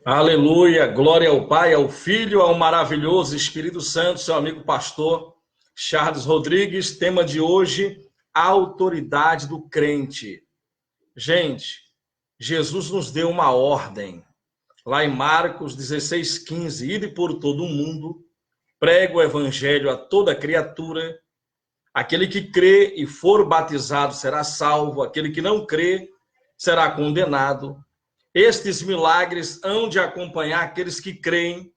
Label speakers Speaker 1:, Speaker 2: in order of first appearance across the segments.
Speaker 1: Aleluia, glória ao Pai, ao Filho, ao maravilhoso Espírito Santo, seu amigo pastor Charles Rodrigues. Tema de hoje, a autoridade do crente. Gente, Jesus nos deu uma ordem, lá em Marcos 16:15, ide por todo o mundo, prega o evangelho a toda criatura, aquele que crê e for batizado será salvo, aquele que não crê será condenado. Estes milagres hão de acompanhar aqueles que creem.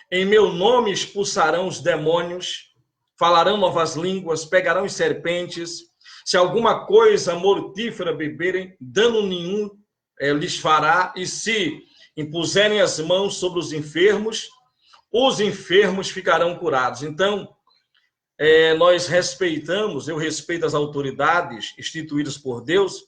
Speaker 1: Em meu nome expulsarão os demônios, falarão novas línguas, pegarão as serpentes. Se alguma coisa mortífera beberem, dano nenhum lhes fará. E se impuserem as mãos sobre os enfermos ficarão curados. Então, nós respeitamos, eu respeito as autoridades instituídas por Deus,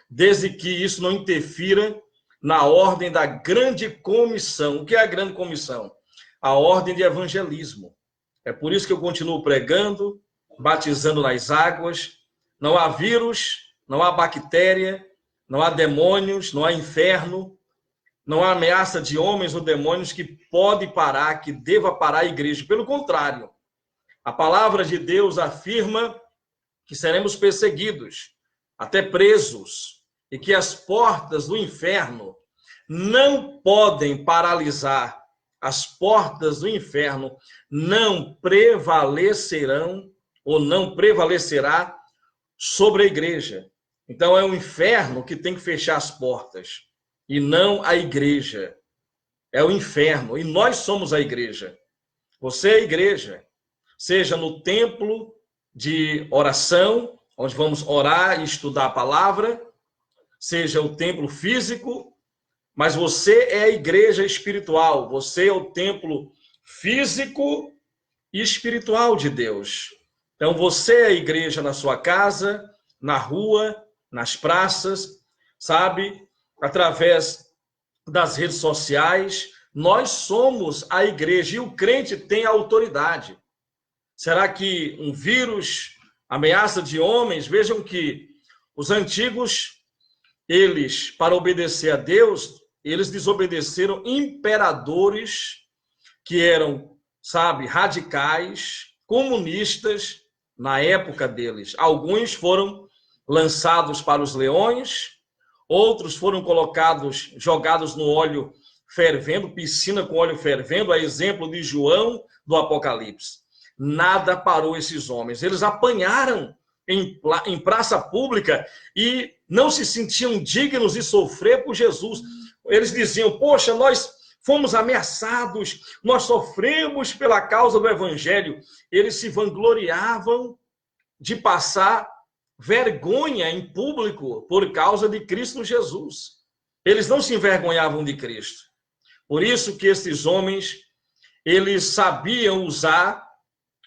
Speaker 1: desde que isso não interfira na ordem da grande comissão. O que é a grande comissão? A ordem de evangelismo. É por isso que eu continuo pregando, batizando nas águas. Não há vírus, não há bactéria, não há demônios, não há inferno, não há ameaça de homens ou demônios que pode parar, que deva parar a igreja. Pelo contrário, a palavra de Deus afirma que seremos perseguidos, até presos, e que as portas do inferno não podem paralisar, as portas do inferno não prevalecerão ou não prevalecerá sobre a igreja. Então é o inferno que tem que fechar as portas e não a igreja. É o inferno e nós somos a igreja. Você é a igreja, seja no templo de oração, onde vamos orar e estudar a palavra, seja o templo físico, mas você é a igreja espiritual, você é o templo físico e espiritual de Deus. Então você é a igreja na sua casa, na rua, nas praças, sabe? Através das redes sociais, nós somos a igreja e o crente tem a autoridade. Será que um vírus, ameaça de homens, vejam que os antigos, eles, para obedecer a Deus, eles desobedeceram imperadores que eram, sabe, radicais, comunistas na época deles. Alguns foram lançados para os leões, outros foram jogados no óleo fervendo, piscina com óleo fervendo, a exemplo de João do Apocalipse. Nada parou esses homens. Eles apanharam em praça pública e não se sentiam dignos de sofrer por Jesus. Eles diziam, poxa, nós fomos ameaçados, nós sofremos pela causa do evangelho. Eles se vangloriavam de passar vergonha em público por causa de Cristo Jesus. Eles não se envergonhavam de Cristo. Por isso que esses homens, eles sabiam usar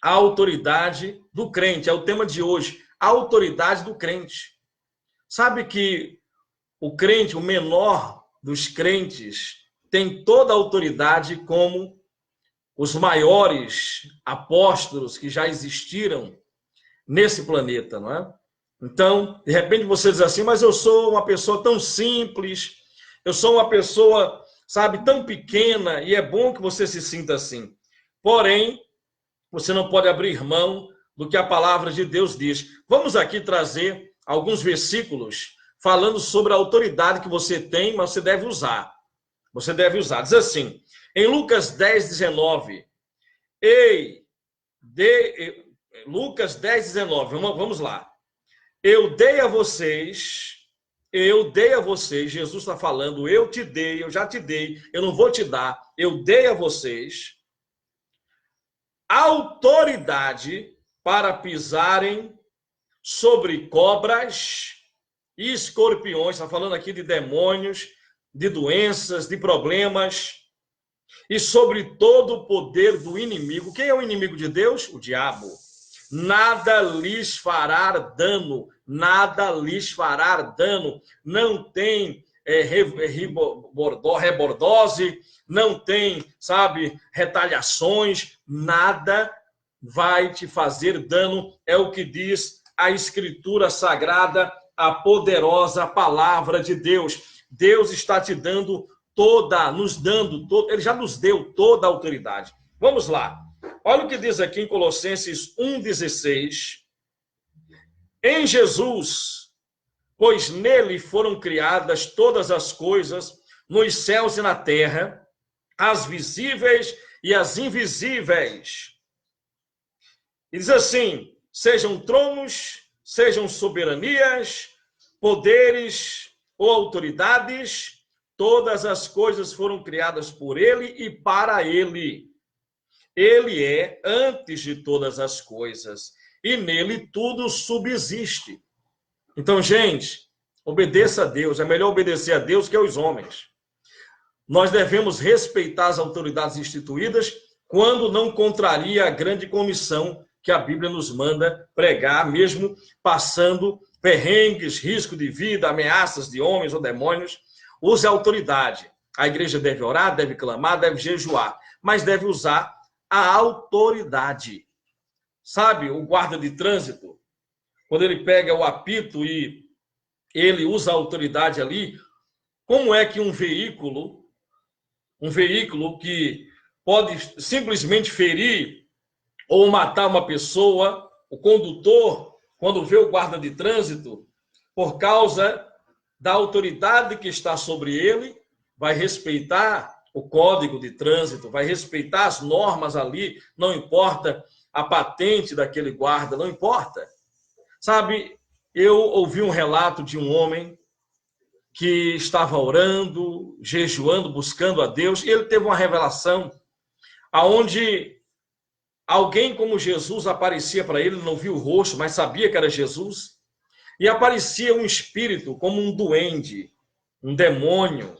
Speaker 1: a autoridade do crente. É o tema de hoje, a autoridade do crente. Sabe que o crente, o menor dos crentes, tem toda a autoridade como os maiores apóstolos que já existiram nesse planeta, não é? Então, de repente você diz assim, mas eu sou uma pessoa tão simples, eu sou uma pessoa, sabe, tão pequena, e é bom que você se sinta assim. Porém, você não pode abrir mão do que a palavra de Deus diz. Vamos aqui trazer alguns versículos falando sobre a autoridade que você tem, mas você deve usar. Você deve usar. Diz assim, em Lucas 10:19. Lucas 10:19. Vamos lá. Eu dei a vocês, Jesus está falando, eu te dei, eu já te dei, eu não vou te dar, eu dei a vocês autoridade para pisarem sobre cobras e escorpiões. Está falando aqui de demônios, de doenças, de problemas, e sobre todo o poder do inimigo. Quem é o inimigo de Deus? O diabo. Nada lhes fará dano, nada lhes fará dano. Não tem rebordose, não tem, sabe, retaliações, nada vai te fazer dano. É o que diz a Escritura Sagrada, a poderosa palavra de Deus. Deus está te dando nos dando todo, ele já nos deu toda a autoridade. Vamos lá. Olha o que diz aqui em Colossenses 1,16. Em Jesus, pois nele foram criadas todas as coisas, nos céus e na terra, as visíveis e as invisíveis. E diz assim, sejam tronos, sejam soberanias, poderes ou autoridades, todas as coisas foram criadas por ele e para ele. Ele é antes de todas as coisas e nele tudo subsiste. Então, gente, obedeça a Deus. É melhor obedecer a Deus que aos homens. Nós devemos respeitar as autoridades instituídas quando não contraria a grande comissão que a Bíblia nos manda pregar, mesmo passando perrengues, risco de vida, ameaças de homens ou demônios. Use a autoridade. A igreja deve orar, deve clamar, deve jejuar, mas deve usar a autoridade. Sabe, o guarda de trânsito, quando ele pega o apito e ele usa a autoridade ali, como é que um veículo que pode simplesmente ferir ou matar uma pessoa, o condutor, quando vê o guarda de trânsito, por causa da autoridade que está sobre ele, vai respeitar o código de trânsito, vai respeitar as normas ali, não importa a patente daquele guarda, não importa. Sabe, eu ouvi um relato de um homem que estava orando, jejuando, buscando a Deus, e ele teve uma revelação aonde alguém como Jesus aparecia para ele, não viu o rosto, mas sabia que era Jesus, e aparecia um espírito como um duende, um demônio.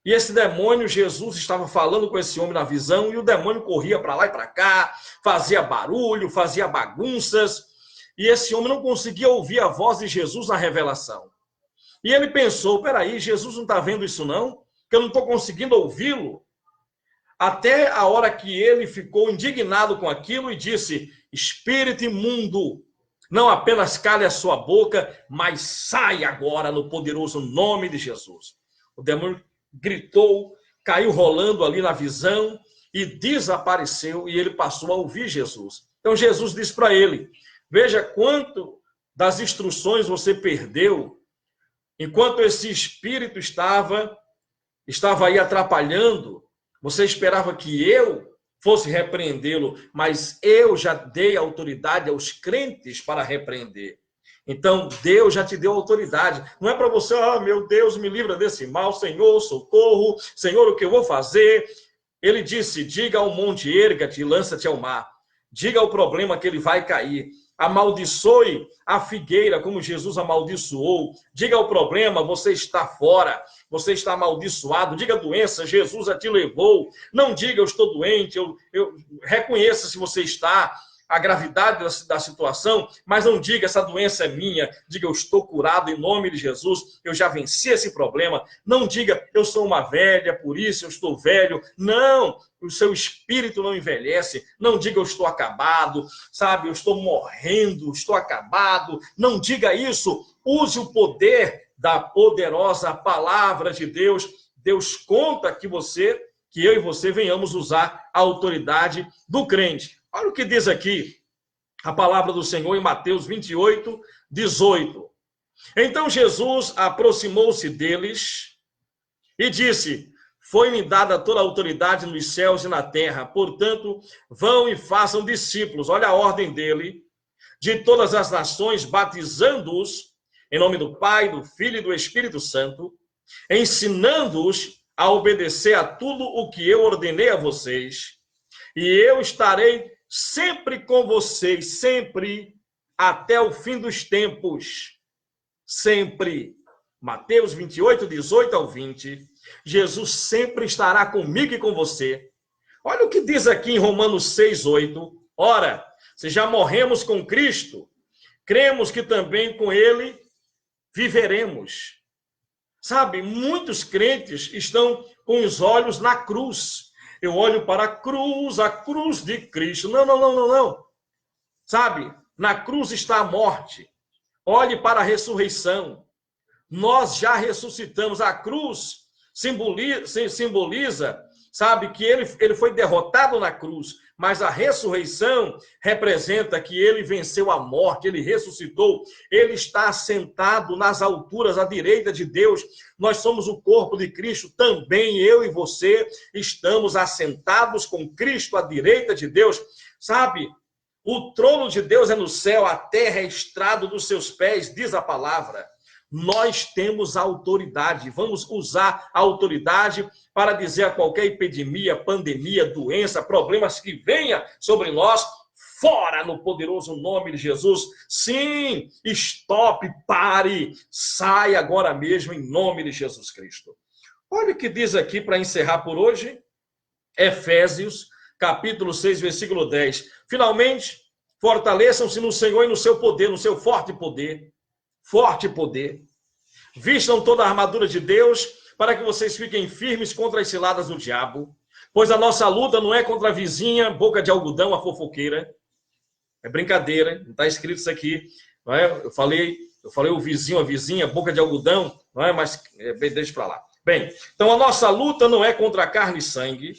Speaker 1: E esse demônio, Jesus estava falando com esse homem na visão, e o demônio corria para lá e para cá, fazia barulho, fazia bagunças, e esse homem não conseguia ouvir a voz de Jesus na revelação. E ele pensou, peraí, Jesus não está vendo isso não? Que eu não estou conseguindo ouvi-lo? Até a hora que ele ficou indignado com aquilo e disse, espírito imundo, não apenas cale a sua boca, mas sai agora no poderoso nome de Jesus. O demônio gritou, caiu rolando ali na visão e desapareceu, e ele passou a ouvir Jesus. Então Jesus disse para ele, veja quanto das instruções você perdeu, enquanto esse espírito estava aí atrapalhando. Você esperava que eu fosse repreendê-lo, mas eu já dei autoridade aos crentes para repreender. Então, Deus já te deu autoridade. Não é para você, meu Deus, me livra desse mal, Senhor, socorro, Senhor, o que eu vou fazer? Ele disse, diga ao monte, erga-te e lança-te ao mar. Diga ao problema que ele vai cair. Amaldiçoe a figueira como Jesus amaldiçoou. Diga ao problema, você está fora, você está amaldiçoado. Diga a doença, Jesus a te levou. Não diga, eu estou doente, eu reconheça se você está, a gravidade da situação, mas não diga, essa doença é minha. Diga, eu estou curado em nome de Jesus, eu já venci esse problema. Não diga, eu sou uma velha, por isso eu estou velho. Não, o seu espírito não envelhece. Não diga, eu estou acabado, sabe, eu estou morrendo, estou acabado. Não diga isso. Use o poder da poderosa palavra de Deus. Deus conta que eu e você venhamos usar a autoridade do crente. Olha o que diz aqui a palavra do Senhor em Mateus 28, 18. Então Jesus aproximou-se deles e disse, foi-me dada toda a autoridade nos céus e na terra, portanto, vão e façam discípulos, olha a ordem dele, de todas as nações, batizando-os em nome do Pai, do Filho e do Espírito Santo, ensinando-os a obedecer a tudo o que eu ordenei a vocês, e eu estarei sempre com vocês, sempre, até o fim dos tempos. Sempre. Mateus 28, 18 ao 20. Jesus sempre estará comigo e com você. Olha o que diz aqui em Romanos 6, 8. Ora, se já morremos com Cristo, cremos que também com ele viveremos. Sabe, muitos crentes estão com os olhos na cruz. Eu olho para a cruz de Cristo. Não. Sabe, na cruz está a morte. Olhe para a ressurreição. Nós já ressuscitamos. A cruz simboliza, sabe, que ele foi derrotado na cruz, mas a ressurreição representa que ele venceu a morte, ele ressuscitou, ele está assentado nas alturas à direita de Deus. Nós somos o corpo de Cristo, também eu e você estamos assentados com Cristo à direita de Deus, sabe? O trono de Deus é no céu, a terra é estrado dos seus pés, diz a palavra. Nós temos autoridade, vamos usar a autoridade para dizer a qualquer epidemia, pandemia, doença, problemas que venha sobre nós, fora no poderoso nome de Jesus. Sim, stop, pare, sai agora mesmo em nome de Jesus Cristo. Olha o que diz aqui para encerrar por hoje, Efésios, capítulo 6, versículo 10. Finalmente, fortaleçam-se no Senhor e no seu poder, no seu forte poder. Forte poder. Vistam toda a armadura de Deus para que vocês fiquem firmes contra as ciladas do diabo, pois a nossa luta não é contra a vizinha, boca de algodão, a fofoqueira. É brincadeira, não está escrito isso aqui. Não é? Eu falei o vizinho, a vizinha, boca de algodão, não é? Mas deixa para lá. Bem, então a nossa luta não é contra a carne e sangue,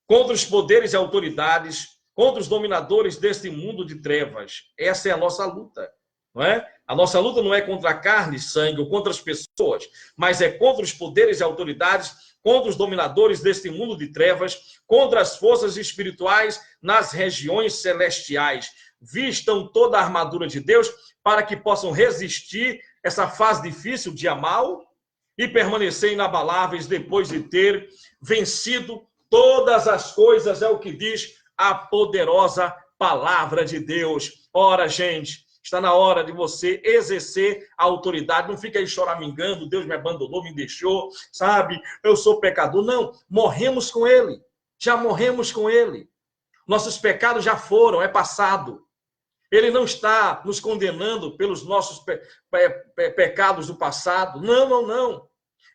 Speaker 1: contra os poderes e autoridades, contra os dominadores deste mundo de trevas. Essa é a nossa luta. Não é? A nossa luta não é contra a carne e sangue ou contra as pessoas, mas é contra os poderes e autoridades, contra os dominadores deste mundo de trevas, contra as forças espirituais nas regiões celestiais. Vistam toda a armadura de Deus para que possam resistir essa fase difícil, dia mau, e permanecer inabaláveis depois de ter vencido todas as coisas, é o que diz a poderosa palavra de Deus. Ora, gente, está na hora de você exercer a autoridade. Não fica aí choramingando, Deus me abandonou, me deixou, sabe? Eu sou pecador. Não, morremos com ele. Já morremos com ele. Nossos pecados já foram, é passado. Ele não está nos condenando pelos nossos pecados do passado. Não, não, não.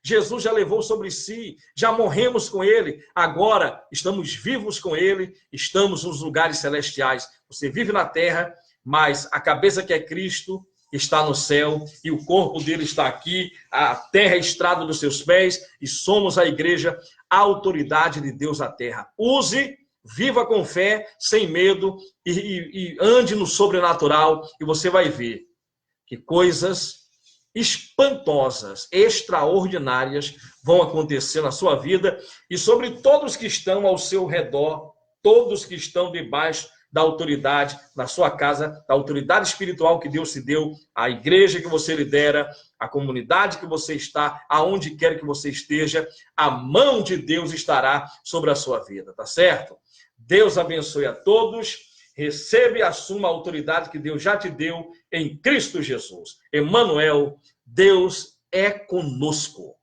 Speaker 1: Jesus já levou sobre si, já morremos com ele, agora estamos vivos com ele, estamos nos lugares celestiais. Você vive na terra, mas a cabeça que é Cristo está no céu e o corpo dele está aqui, a terra é estrada dos seus pés e somos a igreja, a autoridade de Deus na terra. Use, viva com fé, sem medo e ande no sobrenatural e você vai ver que coisas espantosas, extraordinárias vão acontecer na sua vida e sobre todos que estão ao seu redor, todos que estão debaixo da autoridade na sua casa, da autoridade espiritual que Deus te deu, a igreja que você lidera, a comunidade que você está, aonde quer que você esteja, a mão de Deus estará sobre a sua vida, tá certo? Deus abençoe a todos. Recebe e assuma a autoridade que Deus já te deu em Cristo Jesus. Emmanuel, Deus é conosco.